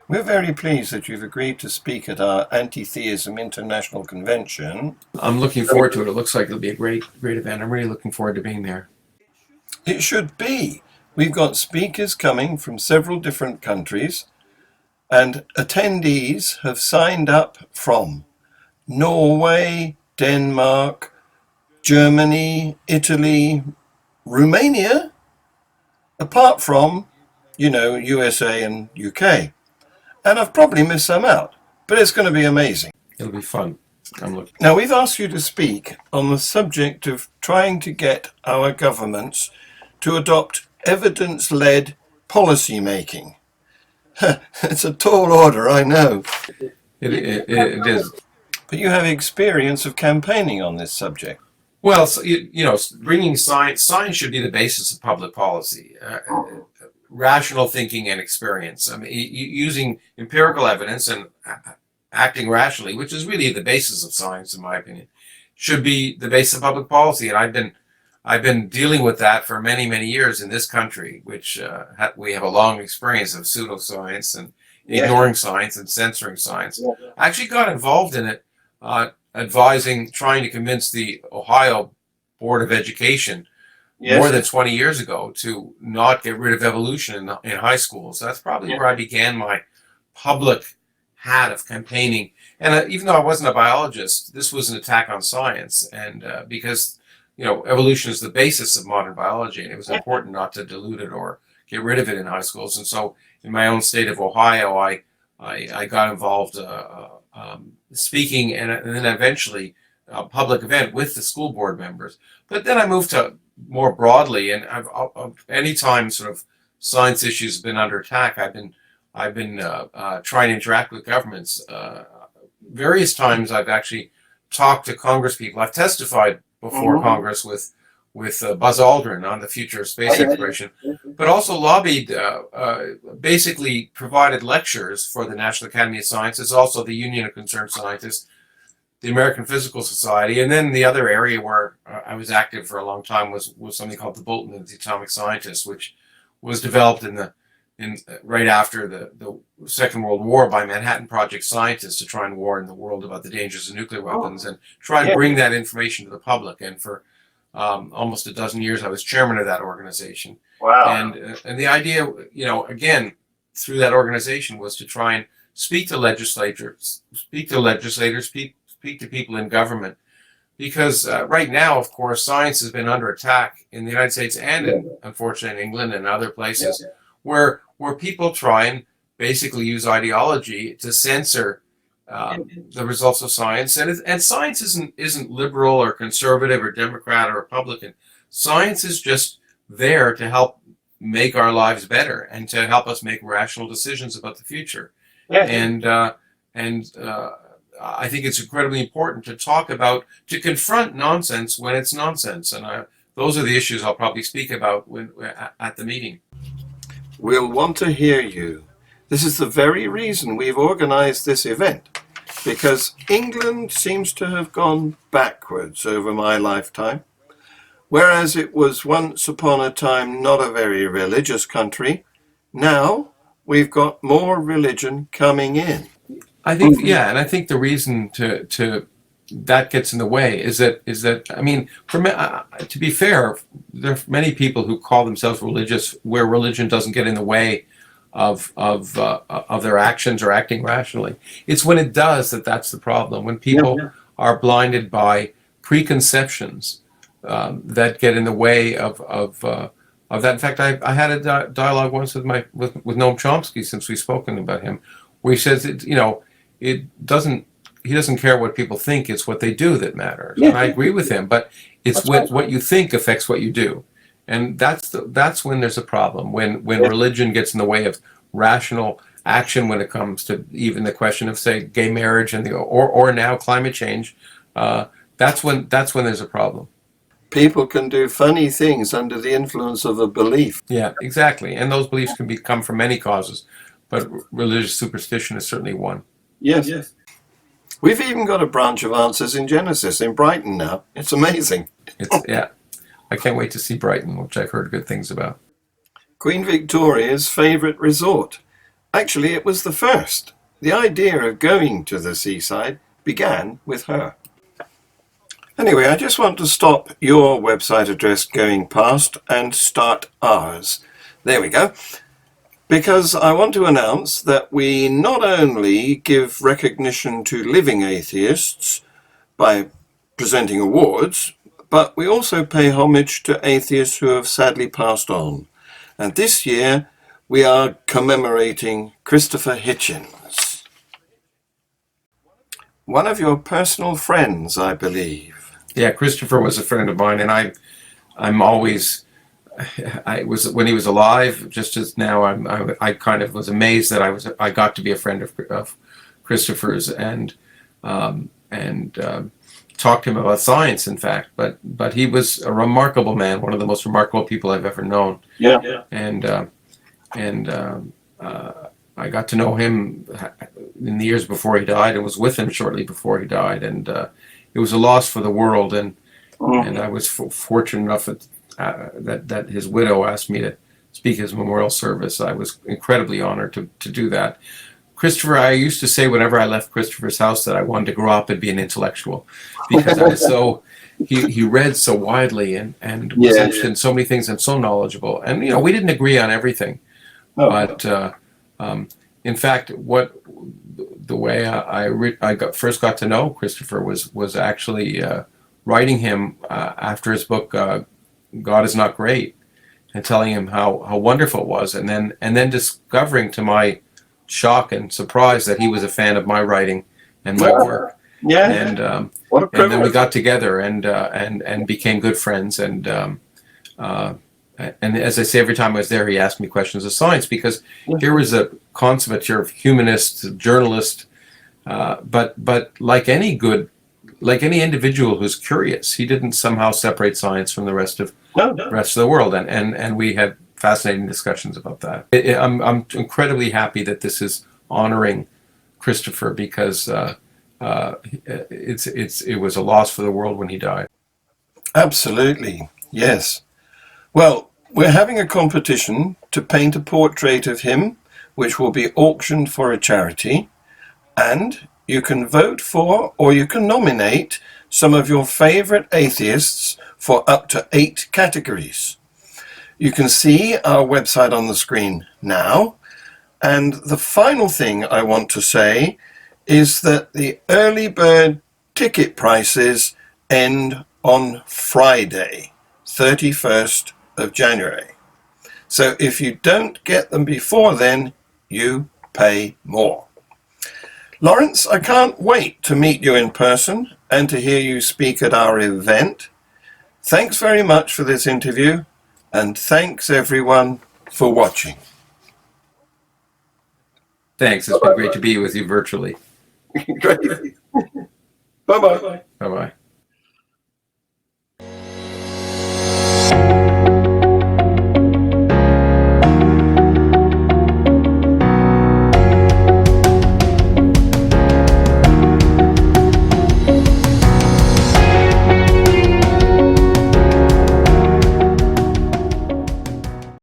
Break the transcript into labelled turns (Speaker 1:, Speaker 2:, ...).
Speaker 1: We're very pleased that you've agreed to speak at our Anti-theism International Convention.
Speaker 2: I'm looking forward to it. It looks like it'll be a great event. I'm really looking forward to being there.
Speaker 1: It should be. We've got speakers coming from several different countries, and attendees have signed up from Norway, Denmark, Germany, Italy, Romania, apart from, USA and UK. And I've probably missed some out, but it's going to be amazing.
Speaker 2: It'll be fun. I'm looking.
Speaker 1: Now, we've asked you to speak on the subject of trying to get our governments to adopt evidence-led policy making. It's a tall order, I know.
Speaker 2: It is.
Speaker 1: But you have experience of campaigning on this subject.
Speaker 2: Well, so, bringing science should be the basis of public policy. Rational thinking and experience. I mean, using empirical evidence and acting rationally, which is really the basis of science, in my opinion, should be the basis of public policy. And I've been dealing with that for many, many years in this country, which we have a long experience of pseudoscience and ignoring science and censoring science. I actually got involved in it, trying to convince the Ohio Board of Education more than 20 years ago to not get rid of evolution in high schools. That's probably where I began my public hat of campaigning. And even though I wasn't a biologist, this was an attack on science. And because, evolution is the basis of modern biology, and it was important not to dilute it or get rid of it in high schools. And so in my own state of Ohio, I got involved speaking and then eventually a public event with the school board members. But then I moved to more broadly, and anytime sort of science issues have been under attack, I've been trying to interact with governments. Various times I've actually talked to Congress people. I've testified before Congress with Buzz Aldrin on the future of space exploration, but also lobbied, basically provided lectures for the National Academy of Sciences, also the Union of Concerned Scientists, the American Physical Society, and then the other area where I was active for a long time was something called the Bulletin of the Atomic Scientists, which was developed right after the Second World War by Manhattan Project scientists to try and warn the world about the dangers of nuclear weapons and try and bring that information to the public. And for almost a dozen years, I was chairman of that organization.
Speaker 1: Wow!
Speaker 2: And the idea, again, through that organization was to try and speak to legislators, speak to people in government, because right now, of course, science has been under attack in the United States and unfortunately in England and other places where people try and basically use ideology to censor the results of science. And science isn't liberal or conservative or Democrat or Republican. Science is just there to help make our lives better and to help us make rational decisions about the future. And I think it's incredibly important to confront nonsense when it's nonsense. And those are the issues I'll probably speak about at the meeting.
Speaker 1: We'll want to hear you. This is the very reason we've organized this event, because England seems to have gone backwards over my lifetime. Whereas it was once upon a time not a very religious country, now we've got more religion coming in.
Speaker 2: I think, and I think the reason to that gets in the way is that I mean, to be fair, there are many people who call themselves religious where religion doesn't get in the way of their actions or acting rationally. It's when it does that's the problem. When people are blinded by preconceptions that get in the way of that. In fact, I had a dialogue once with Noam Chomsky, since we've spoken about him, where he says he doesn't care what people think, it's what they do that matters. And I agree with him, but it's what you think affects what you do. And that's when there's a problem, when religion gets in the way of rational action when it comes to even the question of, say, gay marriage and or now climate change. That's when there's a problem.
Speaker 1: People can do funny things under the influence of a belief.
Speaker 2: Yeah, exactly. And those beliefs can come from many causes, but religious superstition is certainly one.
Speaker 1: Yes. We've even got a branch of Answers in Genesis in Brighton now. It's amazing.
Speaker 2: I can't wait to see Brighton, which I've heard good things about.
Speaker 1: Queen Victoria's favourite resort. Actually, it was the first. The idea of going to the seaside began with her. Anyway, I just want to stop your website address going past and start ours. There we go. Because I want to announce that we not only give recognition to living atheists by presenting awards, but we also pay homage to atheists who have sadly passed on. And this year we are commemorating Christopher Hitchens, one of your personal friends, I believe.
Speaker 2: Yeah, Christopher was a friend of mine, and I'm always, I was when he was alive, just as now. I kind of was amazed that I got to be a friend of Christopher's, and talked to him about science, in fact. But he was a remarkable man, one of the most remarkable people I've ever known.
Speaker 1: Yeah.
Speaker 2: And I got to know him in the years before he died, and was with him shortly before he died, and it was a loss for the world. And I was fortunate enough that his widow asked me to speak his memorial service. I was incredibly honored to do that. Christopher, I used to say whenever I left Christopher's house that I wanted to grow up and be an intellectual, because I was he read so widely and was interested in so many things and so knowledgeable. And we didn't agree on everything, but in fact, the way I first got to know Christopher was actually writing him after his book God Is Not Great, and telling him how wonderful it was, and then discovering to my shock and surprise that he was a fan of my writing and my work.
Speaker 1: Yeah.
Speaker 2: And then we got together and became good friends. And as I say, every time I was there, he asked me questions of science, because here was a consummate humanist, journalist, but like any individual who's curious, he didn't somehow separate science from the rest of the world. And we had fascinating discussions about that. I'm incredibly happy that this is honoring Christopher, because it was a loss for the world when he died.
Speaker 1: Absolutely, yes. Well, we're having a competition to paint a portrait of him, which will be auctioned for a charity, and you can vote for, or you can nominate, some of your favorite atheists for up to 8 categories. You can see our website on the screen now. And the final thing I want to say is that the early bird ticket prices end on Friday, 31st of January. So if you don't get them before then, you pay more. Lawrence, I can't wait to meet you in person and to hear you speak at our event. Thanks very much for this interview. And thanks everyone for watching.
Speaker 2: Thanks. It's been great to be with you virtually.
Speaker 1: Great. Bye-bye.
Speaker 2: Bye-bye.